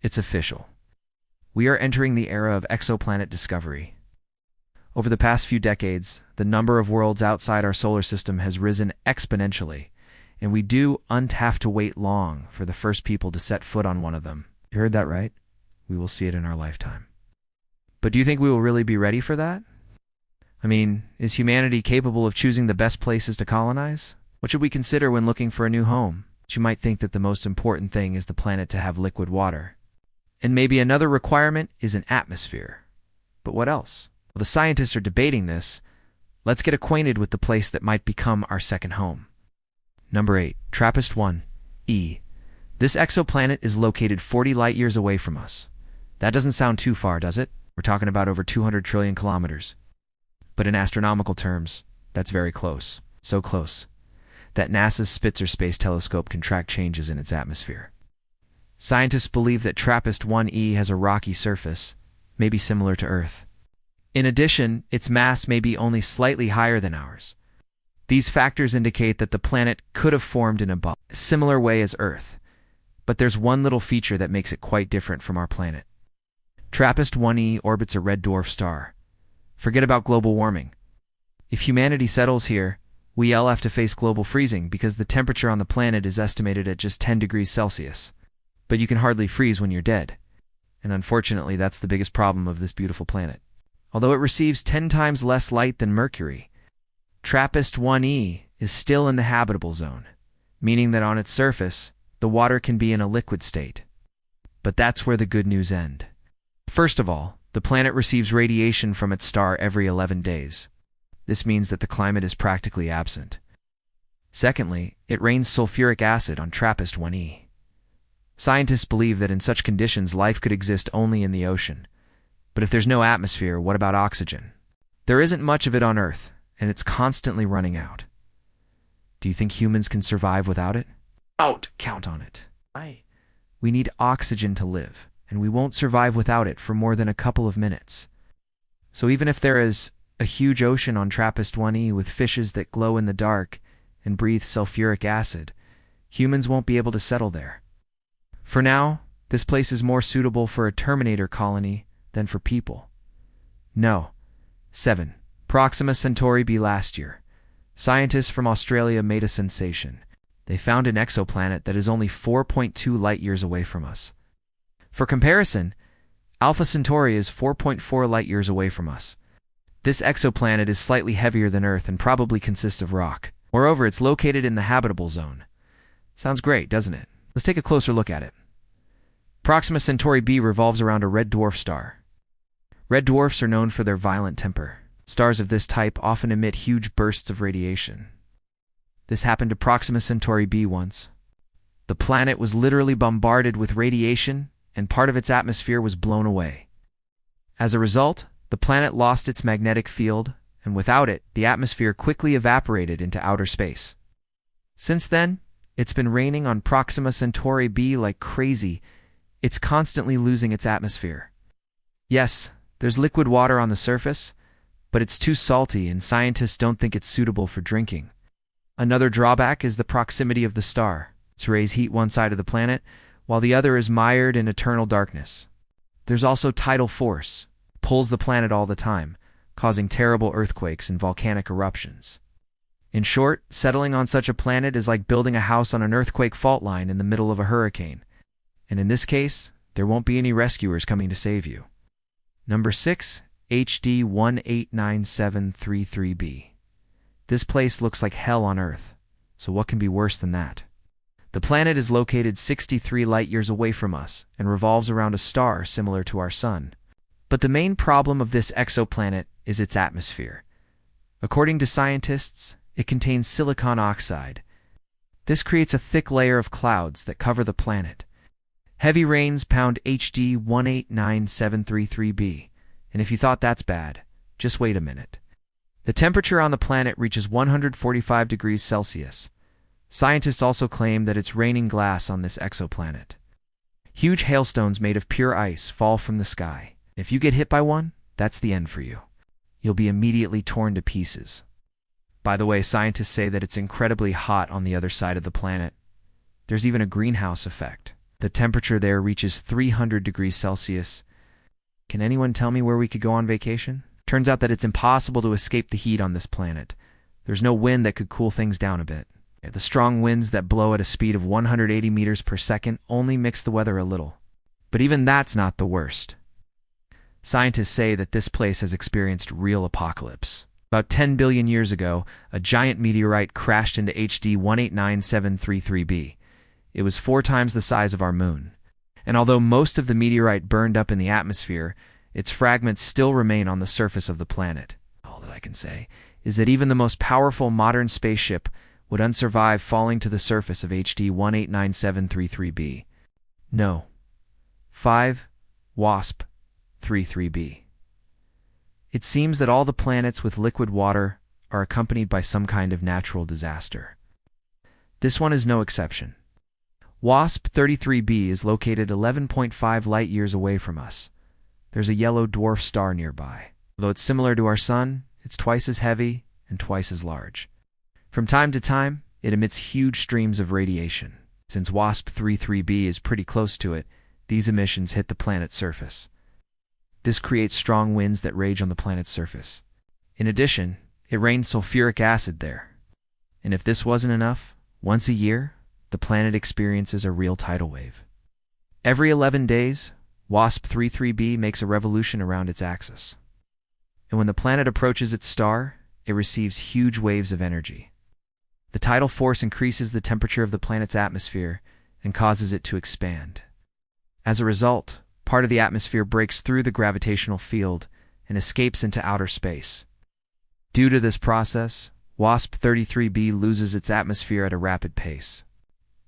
It's official. We are entering the era of exoplanet discovery. Over the past few decades, the number of worlds outside our solar system has risen exponentially, and we don't have to wait long for the first people to set foot on one of them. You heard that right? We will see it in our lifetime. But do you think we will really be ready for that? I mean, is humanity capable of choosing the best places to colonize? What should we consider when looking for a new home? You might think that the most important thing is the planet to have liquid water. And maybe another requirement is an atmosphere. But what else? Well, the scientists are debating this. Let's get acquainted with the place that might become our second home. Number 8. TRAPPIST-1e. This exoplanet is located 40 light years away from us. That doesn't sound too far, does it? We're talking about over 200 trillion kilometers. But in astronomical terms, that's very close. So close that NASA's Spitzer Space Telescope can track changes in its atmosphere. Scientists believe that TRAPPIST-1e has a rocky surface, maybe similar to Earth. In addition, its mass may be only slightly higher than ours. These factors indicate that the planet could have formed in a similar way as Earth. But there's one little feature that makes it quite different from our planet. TRAPPIST-1e orbits a red dwarf star. Forget about global warming. If humanity settles here, we'll have to face global freezing because the temperature on the planet is estimated at just 10 degrees Celsius. But you can hardly freeze when you're dead. And unfortunately, that's the biggest problem of this beautiful planet. Although it receives 10 times less light than Mercury, TRAPPIST-1e is still in the habitable zone, meaning that on its surface, the water can be in a liquid state. But that's where the good news ends. First of all, the planet receives radiation from its star every 11 days. This means that the climate is practically absent. Secondly, it rains sulfuric acid on TRAPPIST-1e. Scientists believe that in such conditions life could exist only in the ocean. But if there's no atmosphere, what about oxygen? There isn't much of it on Earth, and it's constantly running out. Do you think humans can survive without it? Count on it. We need oxygen to live, and we won't survive without it for more than a couple of minutes. So even if there is a huge ocean on TRAPPIST-1e with fishes that glow in the dark and breathe sulfuric acid, humans won't be able to settle there. For now, this place is more suitable for a Terminator colony than for people. No. 7. Proxima Centauri b. Last year, scientists from Australia made a sensation. They found an exoplanet that is only 4.2 light years away from us. For comparison, Alpha Centauri is 4.4 light years away from us. This exoplanet is slightly heavier than Earth and probably consists of rock. Moreover, it's located in the habitable zone. Sounds great, doesn't it? Let's take a closer look at it. Proxima Centauri b revolves around a red dwarf star. Red dwarfs are known for their violent temper. Stars of this type often emit huge bursts of radiation. This happened to Proxima Centauri b once. The planet was literally bombarded with radiation, and part of its atmosphere was blown away. As a result, the planet lost its magnetic field, and without it, the atmosphere quickly evaporated into outer space. Since then, it's been raining on Proxima Centauri b like crazy. It's constantly losing its atmosphere. Yes, there's liquid water on the surface, but it's too salty and scientists don't think it's suitable for drinking. Another drawback is the proximity of the star. Its rays heat one side of the planet, while the other is mired in eternal darkness. There's also tidal force. It pulls the planet all the time, causing terrible earthquakes and volcanic eruptions. In short, settling on such a planet is like building a house on an earthquake fault line in the middle of a hurricane. And in this case, there won't be any rescuers coming to save you. Number 6, HD 189733b. This place looks like hell on Earth, so what can be worse than that? The planet is located 63 light years away from us and revolves around a star similar to our Sun. But the main problem of this exoplanet is its atmosphere. According to scientists, it contains silicon oxide. This creates a thick layer of clouds that cover the planet. Heavy rains pound HD 189733b, and if you thought that's bad, just wait a minute. The temperature on the planet reaches 145 degrees Celsius. Scientists also claim that it's raining glass on this exoplanet. Huge hailstones made of pure ice fall from the sky. If you get hit by one, that's the end for you. You'll be immediately torn to pieces. By the way, scientists say that it's incredibly hot on the other side of the planet. There's even a greenhouse effect. The temperature there reaches 300 degrees Celsius. Can anyone tell me where we could go on vacation? Turns out that it's impossible to escape the heat on this planet. There's no wind that could cool things down a bit. The strong winds that blow at a speed of 180 meters per second only mix the weather a little. But even that's not the worst. Scientists say that this place has experienced real apocalypse. About 10 billion years ago, a giant meteorite crashed into HD 1897733b. It was 4 times the size of our moon. And although most of the meteorite burned up in the atmosphere, its fragments still remain on the surface of the planet. All that I can say is that even the most powerful modern spaceship would unsurvive falling to the surface of HD 1897733b. No. 5 WASP 33b. It seems that all the planets with liquid water are accompanied by some kind of natural disaster. This one is no exception. WASP 33b is located 11.5 light-years away from us. There's a yellow dwarf star nearby. Though it's similar to our sun, it's twice as heavy and twice as large. From time to time, it emits huge streams of radiation. Since WASP 33b is pretty close to it, these emissions hit the planet's surface. This creates strong winds that rage on the planet's surface. In addition, it rains sulfuric acid there. And if this wasn't enough, once a year, the planet experiences a real tidal wave. Every 11 days, WASP 33b makes a revolution around its axis. And when the planet approaches its star, it receives huge waves of energy. The tidal force increases the temperature of the planet's atmosphere and causes it to expand. As a result, part of the atmosphere breaks through the gravitational field and escapes into outer space. Due to this process, WASP 33b loses its atmosphere at a rapid pace.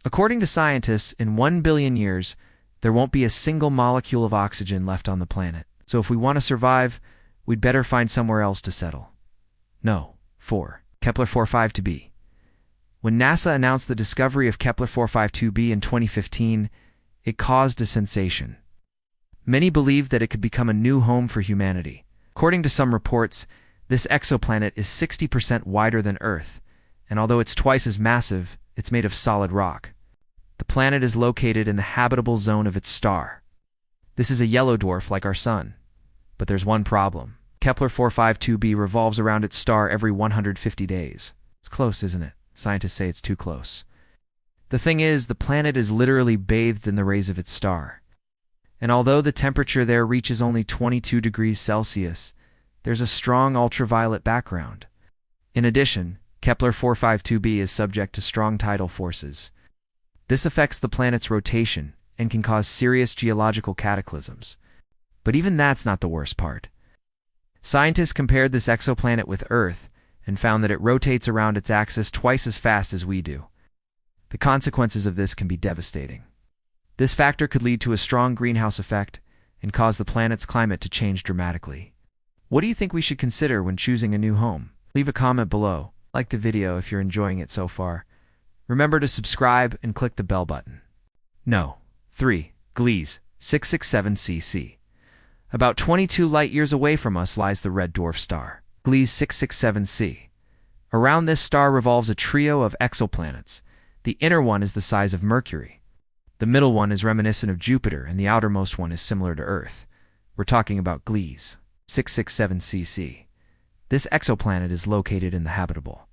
According to scientists, in 1 billion years, there won't be a single molecule of oxygen left on the planet. So if we want to survive, we'd better find somewhere else to settle. No. 4. Kepler 452b. When NASA announced the discovery of Kepler 452b in 2015, it caused a sensation. Many believed that it could become a new home for humanity. According to some reports, this exoplanet is 60% wider than Earth, and although it's twice as massive, it's made of solid rock. The planet is located in the habitable zone of its star. This is a yellow dwarf like our sun. But there's one problem. Kepler 452b revolves around its star every 150 days. It's close, isn't it? Scientists say it's too close. The thing is, the planet is literally bathed in the rays of its star. And although the temperature there reaches only 22 degrees Celsius, there's a strong ultraviolet background. In addition, Kepler 452b is subject to strong tidal forces. This affects the planet's rotation and can cause serious geological cataclysms. But even that's not the worst part. Scientists compared this exoplanet with Earth and found that it rotates around its axis twice as fast as we do. The consequences of this can be devastating. This factor could lead to a strong greenhouse effect and cause the planet's climate to change dramatically. What do you think we should consider when choosing a new home? Leave a comment below. Like the video if you're enjoying it so far. Remember to subscribe and click the bell button. No. 3. Gliese 667cc. About 22 light-years away from us lies the red dwarf star, Gliese 667c. Around this star revolves a trio of exoplanets. The inner one is the size of Mercury. The middle one is reminiscent of Jupiter, and the outermost one is similar to Earth. We're talking about Gliese 667cc. This exoplanet is located in the habitable